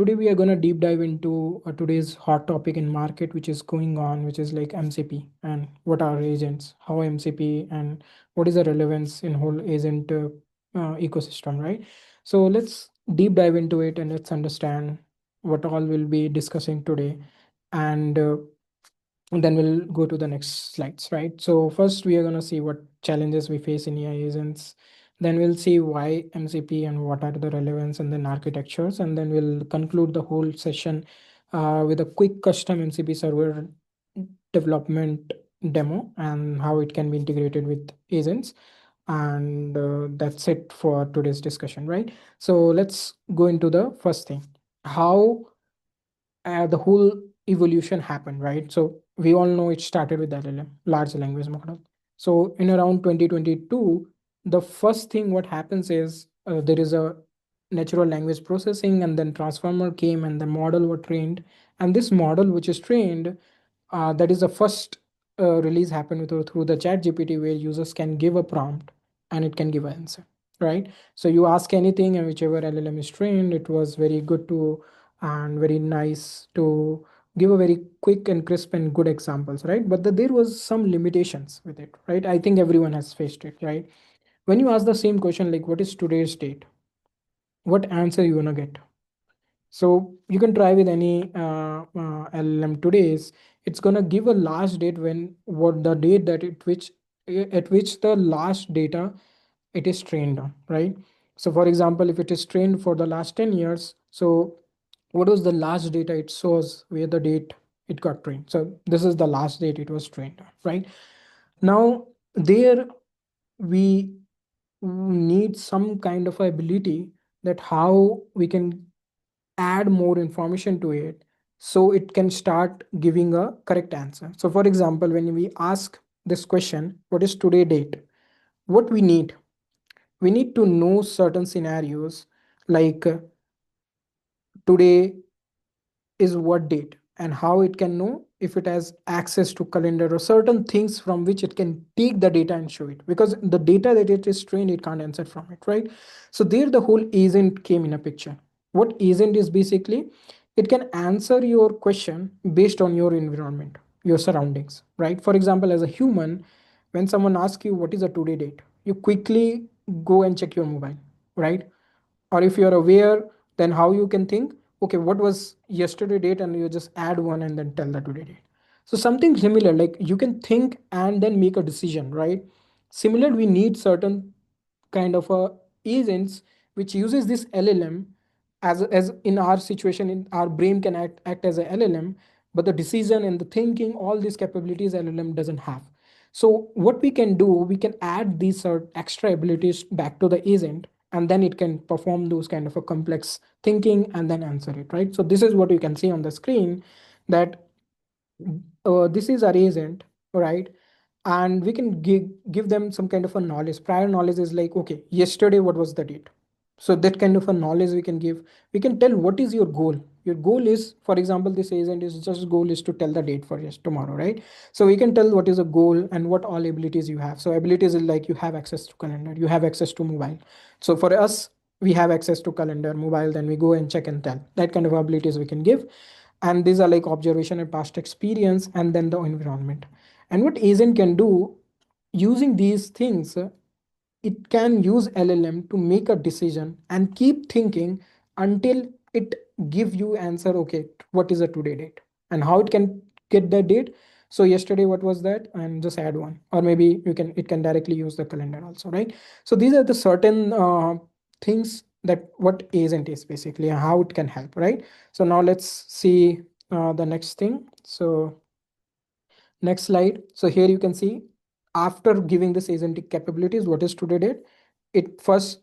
Today we are going to deep dive into today's hot topic in market, which is going on, which is like MCP and what are agents, how MCP and what is the relevance in whole agent ecosystem, right? So let's deep dive into it and let's understand what all we'll be discussing today. And then we'll go to the next slides, right? So first we are going to see what challenges we face in AI agents. Then we'll see why MCP and what are the relevance and then architectures. And then we'll conclude the whole session with a quick custom MCP server development demo and how it can be integrated with agents. And that's it for today's discussion, right? So let's go into the first thing. How the whole evolution happened, right? So we all know it started with LLM, large language model. So in around 2022, the first thing what happens is there is a natural language processing, and then transformer came, and the model were trained. And this model, which is trained, that is the first release happened through the chat GPT, where users can give a prompt and it can give an answer, right? So you ask anything, and whichever LLM is trained, it was very good to and very nice to give a very quick and crisp and good examples, right? But there was some limitations with it, right? I think everyone has faced it, right? When you ask the same question, like what is today's date, what answer you gonna get? So you can try with any LLM today's. It's gonna give a last date when what the date that it which at which the last data it is trained on, right? So for example, if it is trained for the last 10 years, so what was the last data it shows where the date it got trained? So this is the last date it was trained on, right? Now there we need some kind of ability that how we can add more information to it so it can start giving a correct answer. So for example, when we ask this question, what is today date, what we need to know certain scenarios, like today is what date, and how it can know if it has access to calendar or certain things from which it can take the data and show it, because the data that it is trained it can't answer from it, right? So there the whole agent came in a picture. What agent is basically, it can answer your question based on your environment, your surroundings, right? For example, as a human, when someone asks you what is the today date, you quickly go and check your mobile, right? Or if you're aware, then how you can think, okay, what was yesterday date, and you just add one and then tell the today date. So something similar, like you can think and then make a decision, right? Similar, we need certain kind of agents which uses this LLM. As in our situation, in our brain can act as a LLM, but the decision and the thinking, all these capabilities LLM doesn't have. So what we can do, we can add these extra abilities back to the agent, and then it can perform those kind of a complex thinking and then answer it, right? So this is what you can see on the screen, that this is our agent, right? And we can give them some kind of a knowledge. Prior knowledge is like, okay, yesterday what was the date? So that kind of a knowledge we can give. We can tell what is your goal. Your goal is, for example, this agent is just goal is to tell the date for yes tomorrow, right? So we can tell what is a goal and what all abilities you have. So abilities is like you have access to calendar, you have access to mobile. So for us, we have access to calendar, mobile, then we go and check and tell. That kind of abilities we can give. And these are like observation and past experience, and then the environment. And what agent can do using these things, it can use LLM to make a decision and keep thinking until it give you answer, okay, what is the today date and how it can get the date. So yesterday what was that, and just add one, or maybe you can, it can directly use the calendar also, right? So these are the certain things that what agent is basically and how it can help, right? So now let's see the next thing. So next slide. So here you can see, after giving this agentic capabilities, what is today date? It first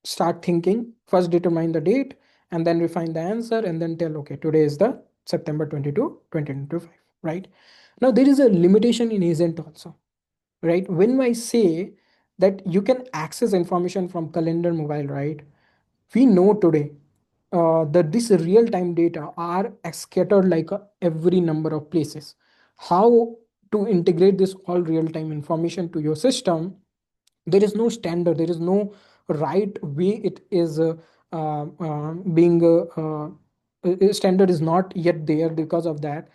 start thinking, first determine the date, and then refine the answer, and then tell, okay, today is the September 22, 2025, right? Now there is a limitation in agent also, right? When I say that you can access information from calendar mobile, right? We know today that this real-time data are scattered like every number of places. How to integrate this all real-time information to your system? There is no standard, there is no right way it is being standard is not yet there. Because of that,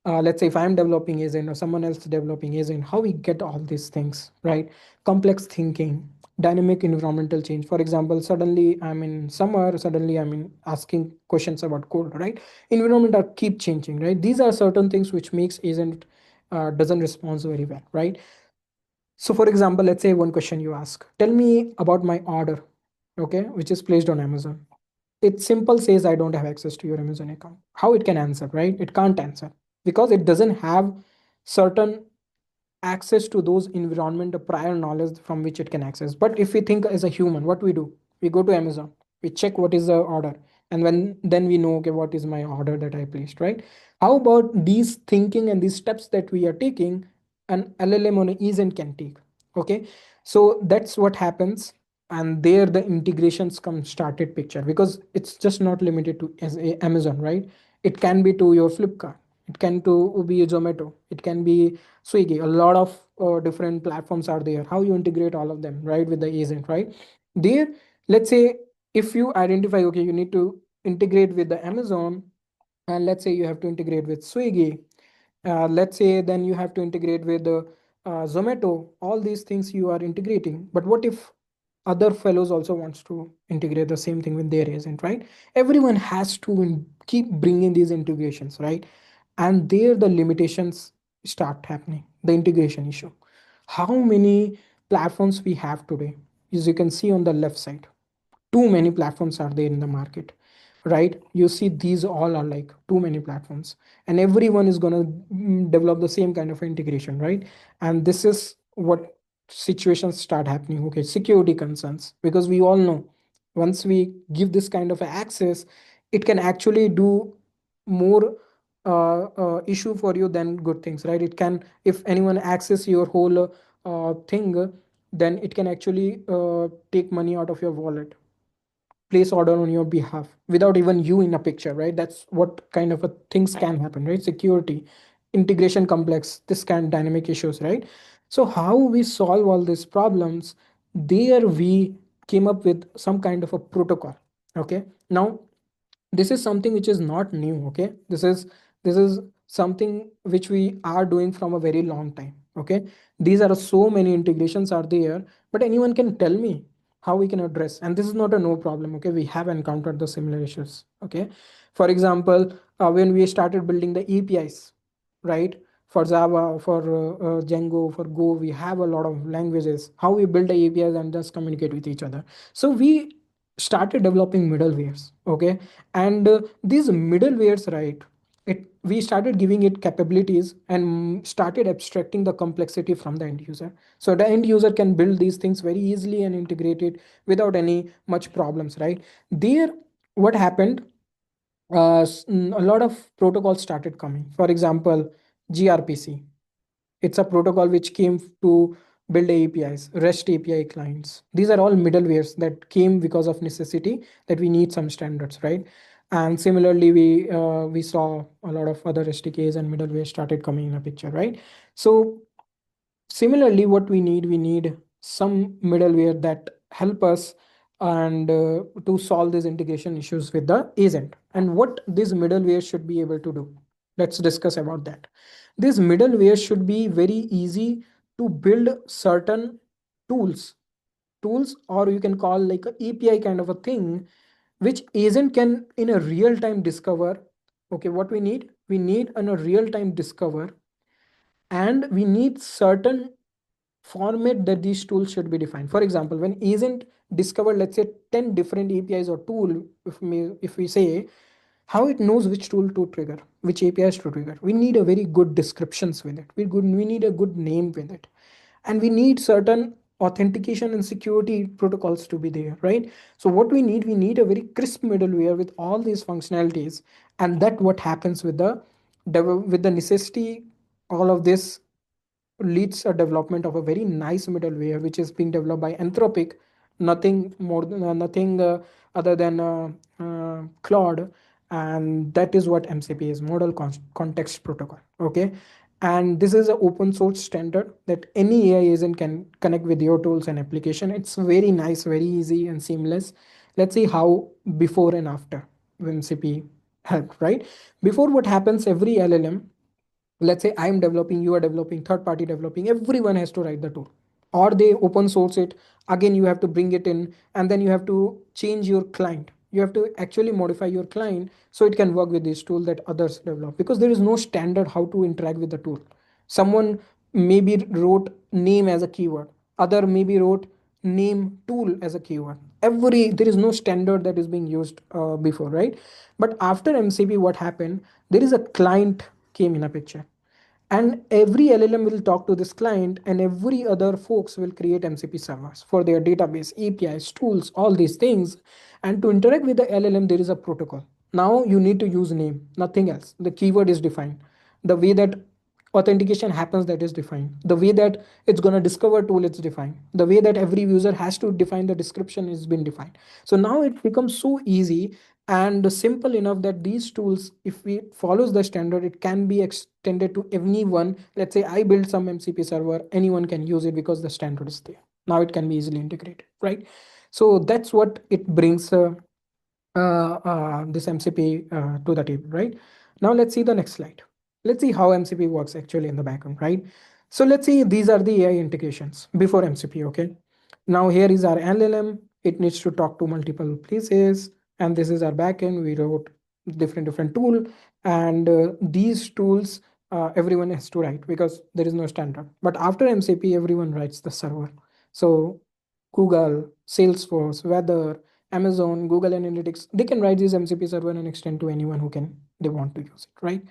let's say if I'm developing agent or someone else developing agent, how we get all these things, right? Complex thinking, dynamic environmental change. For example, suddenly I'm in summer, suddenly I'm in asking questions about cold, right? Environment are keep changing, right? These are certain things which makes agent doesn't respond very well, right? So for example, let's say one question you ask, tell me about my order, okay, which is placed on Amazon. It simple says I don't have access to your Amazon account. How it can answer, right? It can't answer because it doesn't have certain access to those environment or prior knowledge from which it can access. But if we think as a human, what we do, we go to Amazon, we check what is the order, and when then we know, okay, what is my order that I placed, right? How about these thinking and these steps that we are taking, an LLM on an agent can take? Okay, so that's what happens. And there the integrations come started picture, because it's just not limited to as a Amazon, right? It can be to your Flipkart, it can to be a Zomato, it can be Swiggy. A lot of different platforms are there. How you integrate all of them, right, with the agent, right? There, let's say if you identify, okay, you need to integrate with the Amazon, and let's say you have to integrate with Swiggy, let's say then you have to integrate with Zomato. All these things you are integrating, but what if other fellows also wants to integrate the same thing with their agent, right? Everyone has to keep bringing these integrations, right? And there the limitations start happening, the integration issue. How many platforms we have today? As you can see on the left side, too many platforms are there in the market, right? You see these all are like too many platforms, and everyone is going to develop the same kind of integration, right? And this is what situations start happening. Okay, security concerns, because we all know once we give this kind of access, it can actually do more issue for you than good things, right? It can, if anyone access your whole thing, then it can actually take money out of your wallet, place order on your behalf without even you in a picture, right? That's what kind of a things can happen, right? Security, integration complex, this kind of dynamic issues, right? So how we solve all these problems? There we came up with some kind of a protocol. Okay, now this is something which is not new. Okay, this is something which we are doing from a very long time. Okay, these are so many integrations are there, but anyone can tell me how we can address, and this is not a no problem. Okay, we have encountered the similar issues. Okay, for example, when we started building the APIs, right? For Java, for Django, for Go, we have a lot of languages. How we build the APIs and just communicate with each other. So we started developing middlewares. Okay, and these middlewares, right? We started giving it capabilities and started abstracting the complexity from the end user, so the end user can build these things very easily and integrate it without any much problems, right? There, what happened, a lot of protocols started coming. For example, gRPC, it's a protocol which came to build APIs, REST API clients. These are all middlewares that came because of necessity, that we need some standards, right? And similarly, we saw a lot of other SDKs and middlewares started coming in a picture, right? So similarly, what we need some middleware that help us and to solve these integration issues with the agent. And what this middleware should be able to do, let's discuss about that. This middleware should be very easy to build certain tools, or you can call like a API kind of a thing, which agent can in a real time discover. Okay, what we need in a real time discover, and we need certain format that these tools should be defined. For example, when agent discover, let's say, 10 different APIs or tool, if we say, how it knows which tool to trigger, which APIs to trigger, we need a very good descriptions with it. We need a good name with it, and we need certain authentication and security protocols to be there, right? So what we need a very crisp middleware with all these functionalities. And that what happens with the necessity, all of this leads a development of a very nice middleware which is being developed by Anthropic, nothing more than nothing other than Claude. And that is what MCP is, model context protocol. Okay, and this is an open source standard that any AI agent can connect with your tools and application. It's very nice, very easy and seamless. Let's see how before and after MCP helped, right? Before, what happens, every LLM, let's say I'm developing, you are developing, third party developing, everyone has to write the tool, or they open source it. Again, you have to bring it in, and then you have to change your client. You have to actually modify your client so it can work with this tool that others develop, because there is no standard how to interact with the tool. Someone maybe wrote name as a keyword, other maybe wrote name tool as a keyword. Every, there is no standard that is being used before, right? But after MCP, what happened, there is a client came in a picture, and every LLM will talk to this client, and every other folks will create MCP servers for their database, APIs, tools, all these things. And to interact with the LLM, there is a protocol. Now you need to use name, nothing else. The keyword is defined, the way that authentication happens, that is defined, the way that it's going to discover tool, it's defined, the way that every user has to define the description is been defined. So now it becomes so easy and simple enough that these tools, if we follows the standard, it can be extended to anyone. Let's say I build some MCP server, anyone can use it because the standard is there. Now it can be easily integrated, right? So that's what it brings this MCP to the table, right? Now let's see the next slide. Let's see how MCP works actually in the background, right? So let's see, these are the AI integrations before MCP, okay? Now here is our LLM. It needs to talk to multiple places, and this is our backend. We wrote different tool, and these tools everyone has to write because there is no standard. But after MCP, everyone writes the server. So Google, Salesforce, Weather, Amazon, Google Analytics, they can write this MCP server and extend to anyone who can they want to use it, right?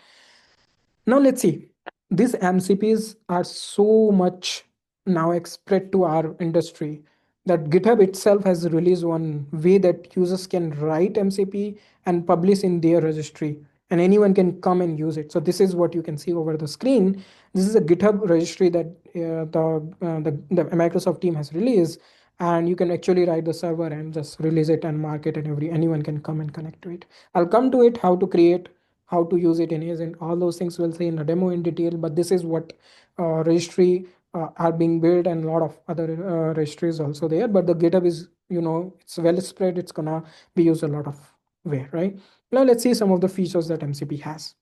Now let's see. These MCPs are so much now spread to our industry that GitHub itself has released one way that users can write MCP and publish in their registry, and anyone can come and use it. So this is what you can see over the screen. This is a GitHub registry that the Microsoft team has released, and you can actually write the server and just release it and mark it, and anyone can come and connect to it. I'll come to it, how to create, how to use it in agent, all those things we'll say in a demo in detail. But this is what registry are being built, and a lot of other registries also there. But the GitHub is, it's well spread, it's gonna be used a lot of way, right? Now let's see some of the features that MCP has.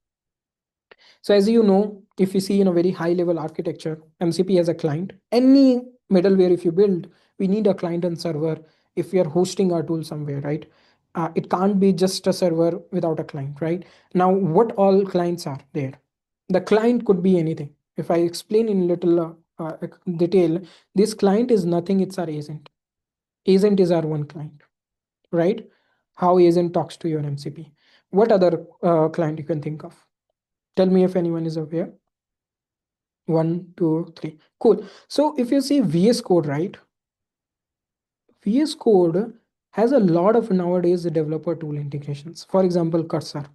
So as you know, if you see in a very high level architecture, MCP has a client. Any middleware, if you build, we need a client and server if we are hosting our tool somewhere, right? It can't be just a server without a client, right? Now, what all clients are there? The client could be anything. If I explain in little detail, this client is nothing, it's our agent. Agent is our one client, right? How agent talks to your MCP. What other client you can think of? Tell me if anyone is aware. One, two, three. Cool. So if you see VS Code, right? VS Code has a lot of nowadays developer tool integrations. For example, Cursor,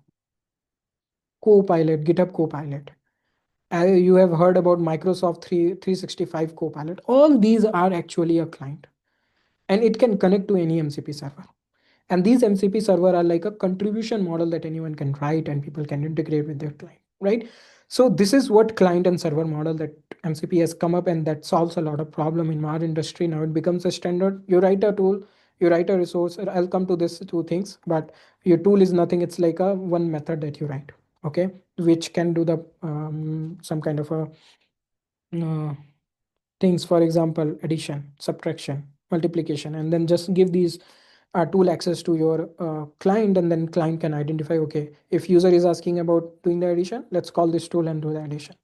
Copilot, GitHub Copilot. You have heard about Microsoft 365 Copilot. All these are actually a client, and it can connect to any MCP server. And these MCP server are like a contribution model that anyone can write and people can integrate with their client, right? So this is what client and server model that MCP has come up, and that solves a lot of problem in our industry. Now it becomes a standard. You write a tool, you write a resource. I'll come to this two things, but your tool is nothing. It's like a one method that you write, okay, which can do the some kind of a uh, things, for example, addition, subtraction, multiplication, and then just give these tool access to your client, and then client can identify, okay, if user is asking about doing the addition, let's call this tool and do the addition.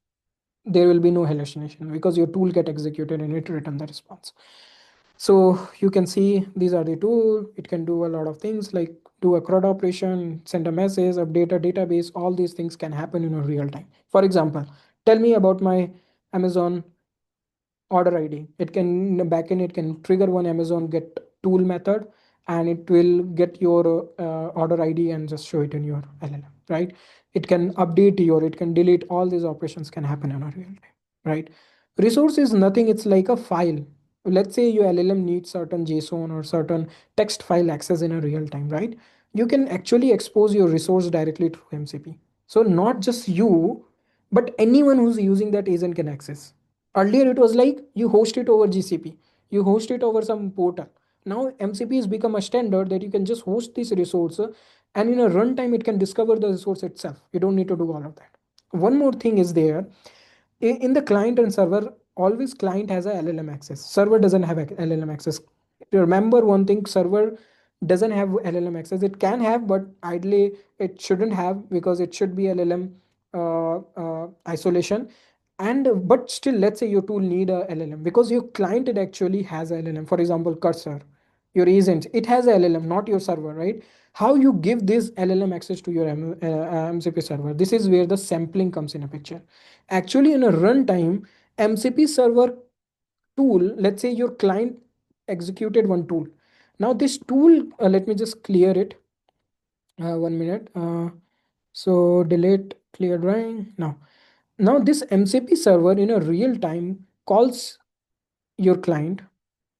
There will be no hallucination because your tool get executed and it return the response. So you can see these are the tool. It can do a lot of things like do a CRUD operation, send a message, update a database. All these things can happen in a real time. For example, tell me about my Amazon order ID. It can, in the backend, it can trigger one Amazon get tool method, and it will get your order ID and just show it in your LLM, right? It can update your, it can delete, all these operations can happen in a real time, right? Resource is nothing, it's like a file. Let's say your LLM needs certain JSON or certain text file access in a real time, right? You can actually expose your resource directly through MCP. So not just you, but anyone who's using that agent can access. Earlier, it was like you host it over GCP, you host it over some portal. Now, MCP has become a standard that you can just host this resource And in a runtime, it can discover the resource itself. You don't need to do all of that. One more thing is there, in the client and server, always client has a LLM access, server doesn't have a LLM access. Remember one thing, server doesn't have LLM access. It can have, but ideally it shouldn't have, because it should be LLM isolation. And but still, let's say your tool need a LLM, because your client, it actually has a LLM. For example, cursor, your agent, it has a LLM, not your server, right? How you give this LLM access to your MCP server? This is where the sampling comes in a picture. Actually, in a runtime, MCP server tool, let's say your client executed one tool. Now this tool, let me just clear it. 1 minute. So delete clear drawing. Now this MCP server in a real time calls your client,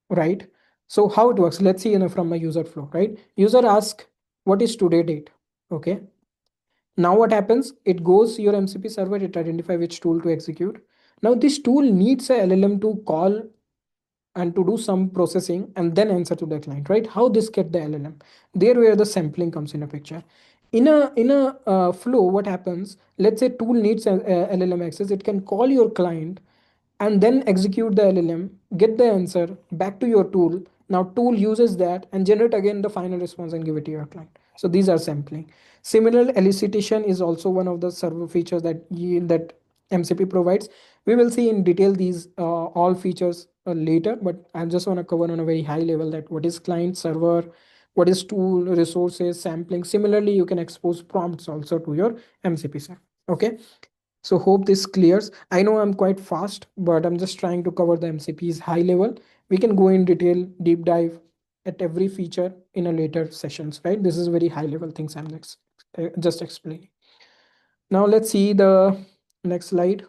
right? So how it works? Let's see, from my user flow, right? User asks, what is today date? Okay. Now what happens? It goes to your MCP server, it identify which tool to execute. Now this tool needs a LLM to call and to do some processing and then answer to the client, right? How this get the LLM? There where the sampling comes in a picture. In a flow, what happens? Let's say tool needs a LLM access. It can call your client and then execute the LLM, get the answer back to your tool. Now tool uses that and generate again the final response and give it to your client. So these are sampling. Similar elicitation is also one of the server features that MCP provides. We will see in detail these all features later, but I just want to cover on a very high level that what is client server, what is tool resources, sampling. Similarly, you can expose prompts also to your MCP server. Okay. So hope this clears. I know I'm quite fast, but I'm just trying to cover the MCP's high level. We can go in detail, deep dive at every feature in a later sessions, right? This is very high level things I'm just explaining. Now let's see the next slide.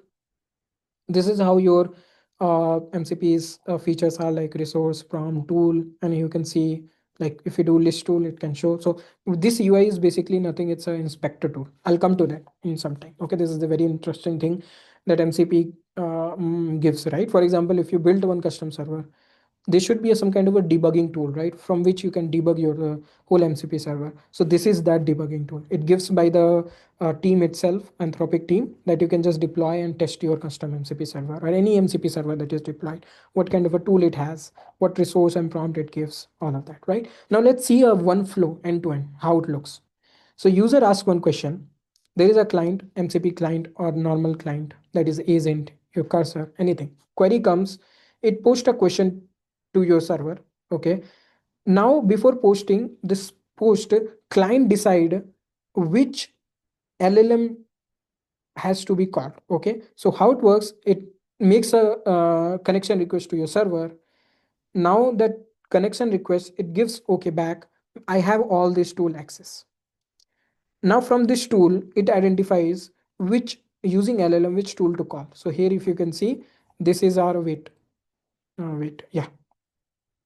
This is how your MCP's features are, like resource, prompt, tool, and you can see, like if you do list tool, it can show. So this UI is basically nothing. It's an inspector tool. I'll come to that in some time. Okay, this is the very interesting thing that MCP gives, right? For example, if you build one custom server, there should be some kind of a debugging tool, right, from which you can debug your whole MCP server. So this is that debugging tool. It gives by the team itself, Anthropic team, that you can just deploy and test your custom MCP server or any MCP server that is deployed, what kind of a tool it has, what resource and prompt it gives, all of that, right? Now let's see a one flow end to end, how it looks. So user asks one question. There is a client, MCP client or normal client, that is agent, your cursor, anything. Query comes, it posts a question to your server. Okay. Now before posting this post, client decide which LLM has to be called. Okay. So how it works, it makes a connection request to your server. Now that connection request, it gives okay back, I have all this tool access. Now from this tool, it identifies which, using LLM, which tool to call. So here, if you can see, this is our wait, yeah.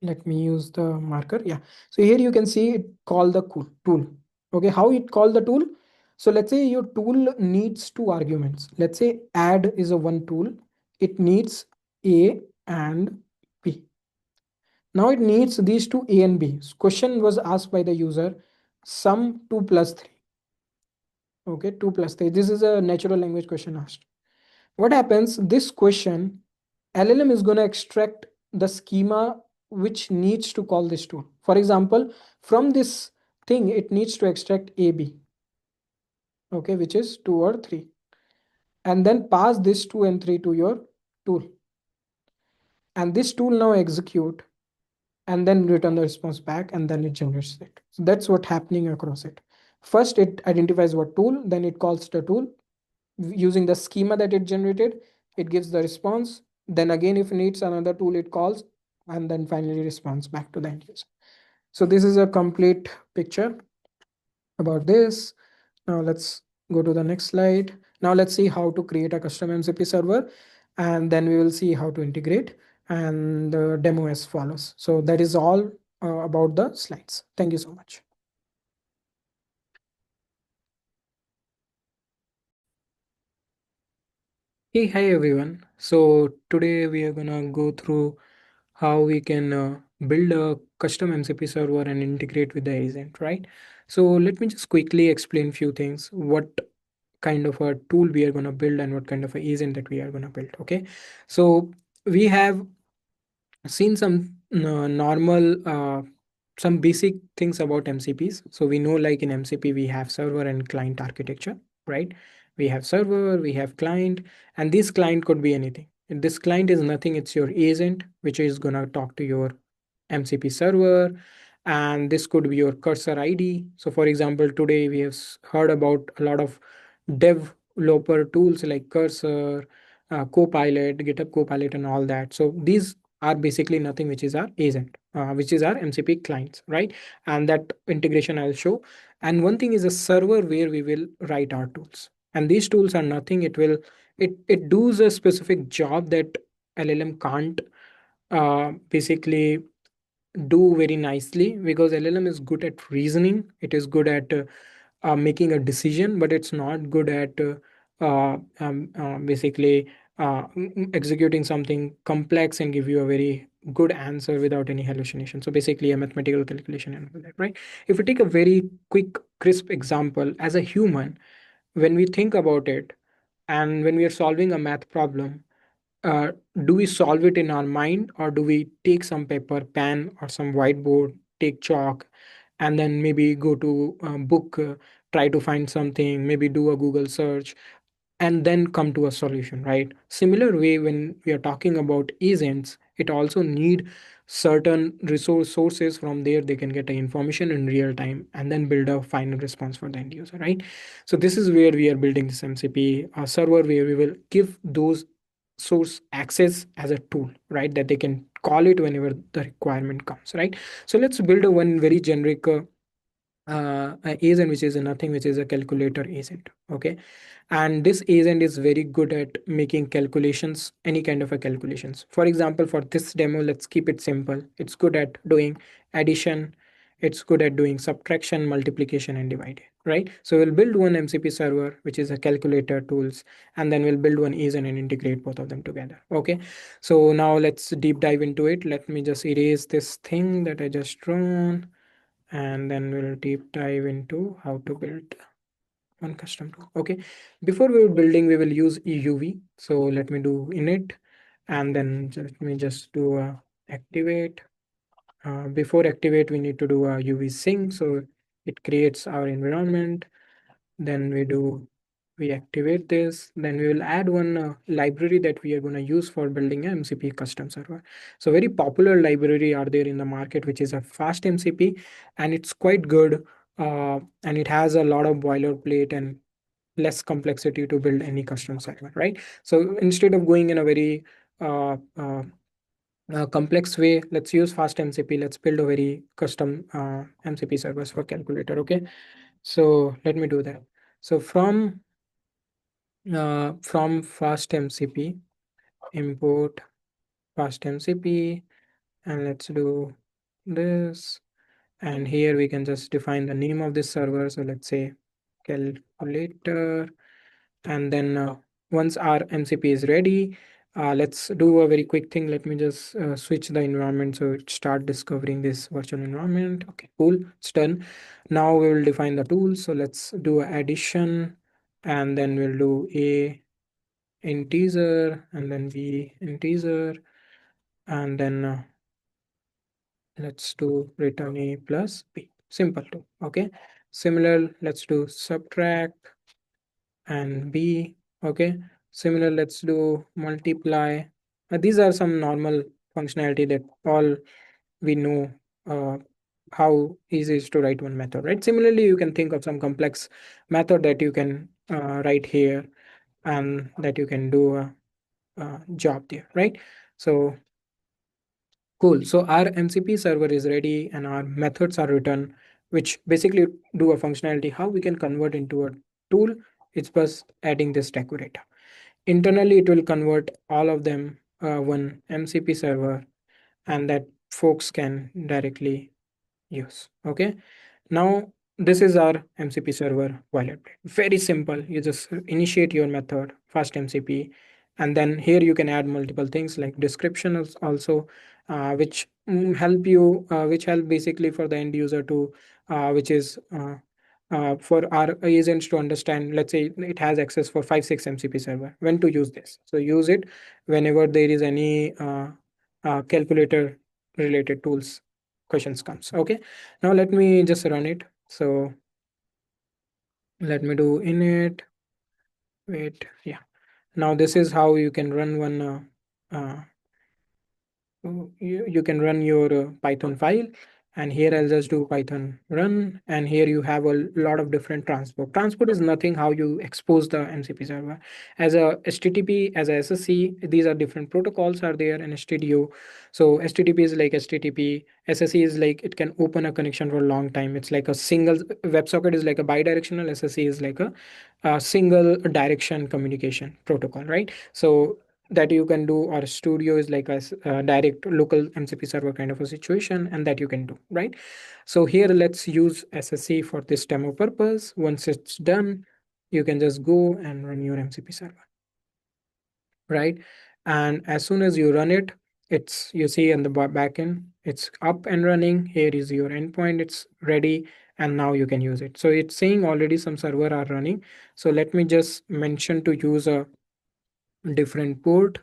Let me use the marker. Yeah. So here you can see it call the tool. Okay. How it call the tool? So let's say your tool needs two arguments. Let's say add is a one tool. It needs A and B. Now it needs these two A and B. Question was asked by the user, sum 2 plus 3. Okay, 2 plus 3. This is a natural language question asked. What happens? This question, LLM is going to extract the schema which needs to call this tool. For example, from this thing, it needs to extract AB, okay, which is 2 or 3. And then pass this 2 and 3 to your tool. And this tool now execute and then return the response back, and then it generates it. So that's what happening across it. First, it identifies what tool, then it calls the tool. Using the schema that it generated, it gives the response. Then again, if it needs another tool, it calls, and then finally responds back to the end user. So this is a complete picture about this. Now let's go to the next slide. Now let's see how to create a custom MCP server, and then we will see how to integrate, and the demo as follows. So that is all about the slides. Thank you so much. Hey, hi everyone. So today we are gonna go through how we can build a custom MCP server and integrate with the agent, right? So let me just quickly explain few things, what kind of a tool we are going to build and what kind of a agent that we are going to build. Okay, so we have seen some normal some basic things about MCPs. So we know, like in MCP we have server and client architecture, right? We have server, we have client, and this client could be anything. This client is nothing, it's your agent which is going to talk to your MCP server, and this could be your cursor ID. So for example, today we have heard about a lot of developer tools like Cursor, Copilot, GitHub Copilot, and all that. So these are basically nothing, which is our agent, which is our MCP clients, right? And that integration I'll show. And one thing is a server where we will write our tools. And these tools are nothing. It does a specific job that LLM can't basically do very nicely, because LLM is good at reasoning. It is good at making a decision, but it's not good at basically executing something complex and give you a very good answer without any hallucination. So basically, a mathematical calculation and all that, right? If we take a very quick, crisp example, as a human, when we think about it, and when we are solving a math problem, uh, do we solve it in our mind, or do we take some paper, pen, or some whiteboard, take chalk, and then maybe go to a book, try to find something, maybe do a Google search, and then come to a solution, right? Similar way, when we are talking about agents, it also need certain resource sources. From there they can get the information in real time and then build a final response for the end user, right? So this is where we are building this MCP server, where we will give those source access as a tool, right? That they can call it whenever the requirement comes, right? So let's build a one very generic agent, which is a nothing, which is a calculator agent. Okay, and this agent is very good at making calculations, any kind of a calculations. For example, for this demo, let's keep it simple. It's good at doing addition, it's good at doing subtraction, multiplication, and divide, right? So we'll build one MCP server, which is a calculator tools, and then we'll build one agent and integrate both of them together. Okay, so now let's deep dive into it. Let me just erase this thing that I just drawn, and then we'll deep dive into how to build one custom tool. Okay, before we were building, we will use EUV. So let me do init, and then let me just do a activate. Before activate, we need to do a UV sync, so it creates our environment. Then we activate this. Then we will add one library that we are going to use for building a MCP custom server. So very popular library are there in the market, which is a fast MCP, and it's quite good. And it has a lot of boilerplate and less complexity to build any custom server, right? So instead of going in a very complex way, let's use fast MCP. Let's build a very custom MCP servers for calculator. Okay, so let me do that. So from fast MCP, import fast MCP, and let's do this. And here we can just define the name of this server. So let's say calculator. And then once our MCP is ready, let's do a very quick thing. Let me just switch the environment so it start discovering this virtual environment. Okay, cool, it's done. Now we will define the tools. So let's do addition, and then we'll do a integer, and then b integer, and then let's do return a plus b. Simple too. Okay, similar, let's do subtract and b. Okay, similar, let's do multiply. These are some normal functionality that all we know, uh, how easy it is to write one method, right? Similarly, you can think of some complex method that you can write here, and that you can do a job there, right? So cool. So our MCP server is ready and our methods are written, which basically do a functionality. How we can convert into a tool? It's just adding this decorator. Internally, it will convert all of them one MCP server, and that folks can directly use. Okay. Now, this is our MCP server boilerplate. Very simple. You just initiate your method, fast MCP, and then here you can add multiple things like description also, which help you, which help basically for the end user to which is for our agents to understand. Let's say it has access for 5 6 MCP server, when to use this. So use it whenever there is any calculator related tools questions comes. Okay, now let me just run it. So let me do init. Wait, yeah. Now this is how you can run one you can run your Python file. And here I'll just do Python run, and here you have a lot of different transport is nothing how you expose the MCP server as a HTTP, as a SSC. These are different protocols are there in STDO. So HTTP is like HTTP, SSC is like it can open a connection for a long time. It's like a single WebSocket is like a bidirectional, SSC is like a single direction communication protocol, right? So that you can do, or studio is like a direct local MCP server kind of a situation, and that you can do, right? So here let's use SSC for this demo purpose. Once it's done, you can just go and run your MCP server, right? And as soon as you run it, it's, you see in the backend it's up and running. Here is your endpoint, it's ready, and now you can use it. So it's saying already some server are running. So let me just mention to use a different port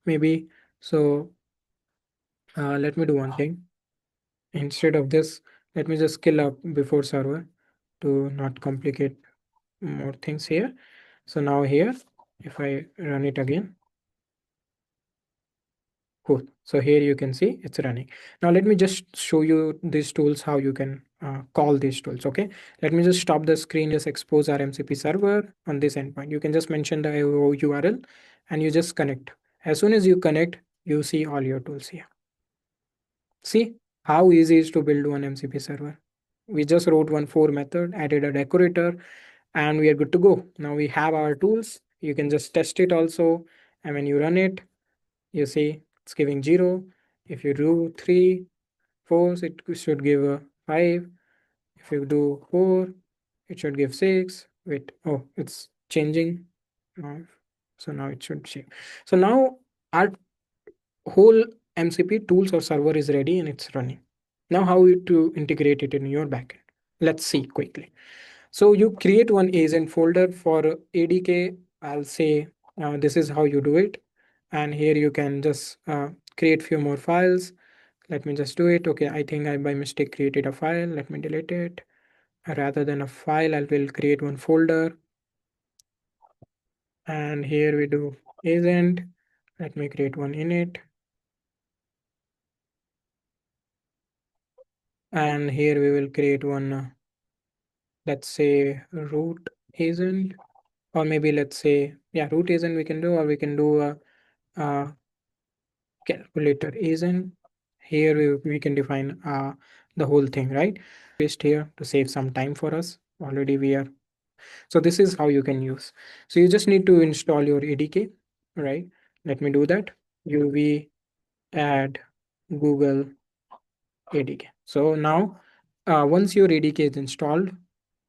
maybe. So let me do one thing. Instead of this, let me just scale up before server to not complicate more things here. So now here, if I run it again, cool. So here you can see it's running. Now let me just show you these tools, how you can call these tools. Okay, let me just stop the screen, just expose our MCP server on this endpoint. You can just mention the URL and you just connect. As soon as you connect, you see all your tools here. See how easy it is to build one MCP server. We just wrote one for method, added a decorator, and we are good to go. Now we have our tools. You can just test it also. And when you run it, you see it's giving 0. If you do 3, 4, it should give a 5. If you do 4, it should give 6. Wait, oh, it's changing. Now, so now it should change. So now our whole MCP tools or server is ready and it's running. Now how to integrate it in your backend? Let's see quickly. So you create one agent folder for ADK. I'll say this is how you do it. And here you can just create few more files. Let me just do it. Okay, I think I by mistake created a file. Let me delete it. Rather than a file, I will create one folder. And here we do agent. Let me create one init. And here we will create one, let's say root agent, or maybe let's say, yeah, root agent we can do, or we can do a calculator agent. Here we can define the whole thing, right? Paste here to save some time for us. Already we are. So this is how you can use. So you just need to install your ADK, right? Let me do that. UV add Google ADK. So now once your ADK is installed,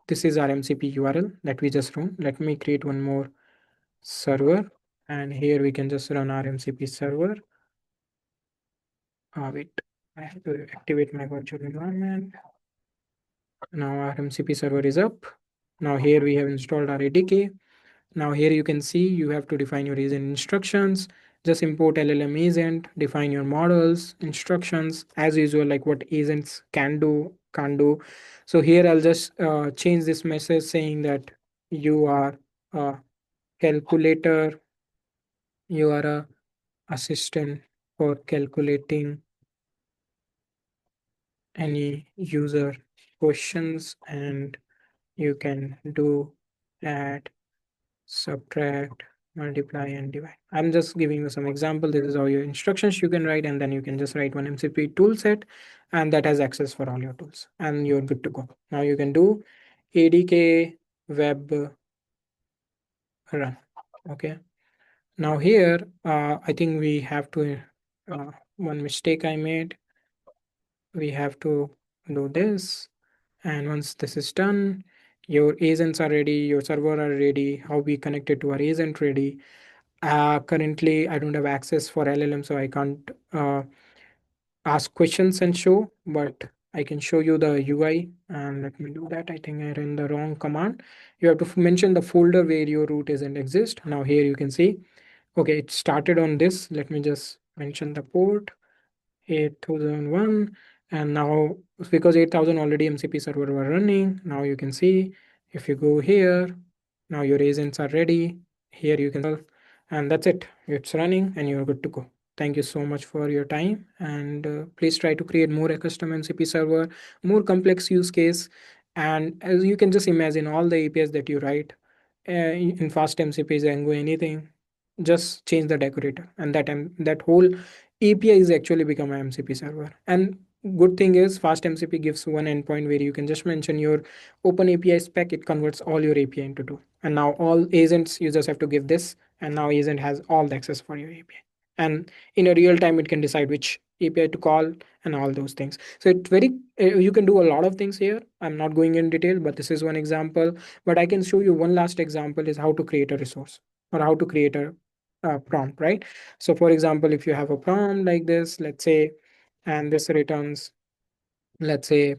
this is our MCP URL that we just run. Let me create one more server, and here we can just run our MCP server. Wait, I have to activate my virtual environment. Now our MCP server is up. Now here we have installed our ADK. Now here you can see you have to define your agent instructions. Just import LLM agent, define your models, instructions as usual, like what agents can do, can't do. So here I'll just change this message saying that you are a calculator, you are a assistant for calculating any user questions, and you can do add, subtract, multiply, and divide. I'm just giving you some example. This is all your instructions you can write, and then you can just write one MCP tool set, and that has access for all your tools, and you're good to go. Now you can do ADK web run. Okay. Now here, I think we have to, one mistake I made. We have to do this. And once this is done, your agents are ready, your server are ready, how we connect it to our agent ready. Currently, I don't have access for LLM, so I can't ask questions and show, but I can show you the UI, and let me do that. I think I ran the wrong command. You have to mention the folder where your root isn't exist. Now here you can see, okay, it started on this. Let me just mention the port 8001, and now because 8000 already MCP server were running, now you can see if you go here, now your agents are ready. Here you can, and that's it. It's running and you're good to go. Thank you so much for your time, and please try to create more a custom MCP server, more complex use case. And as you can just imagine, all the APIs that you write in fast MCP, Django, anything, just change the decorator, and that whole API is actually become a MCP server. And good thing is fast MCP gives one endpoint where you can just mention your open API spec. It converts all your API into two. And now all agents, you just have to give this, and now agent has all the access for your API. And in a real time, it can decide which API to call and all those things. So it's very, you can do a lot of things here. I'm not going in detail, but this is one example. But I can show you one last example is how to create a resource or how to create a prompt, right? So for example, if you have a prompt like this, let's say, and this returns, let's say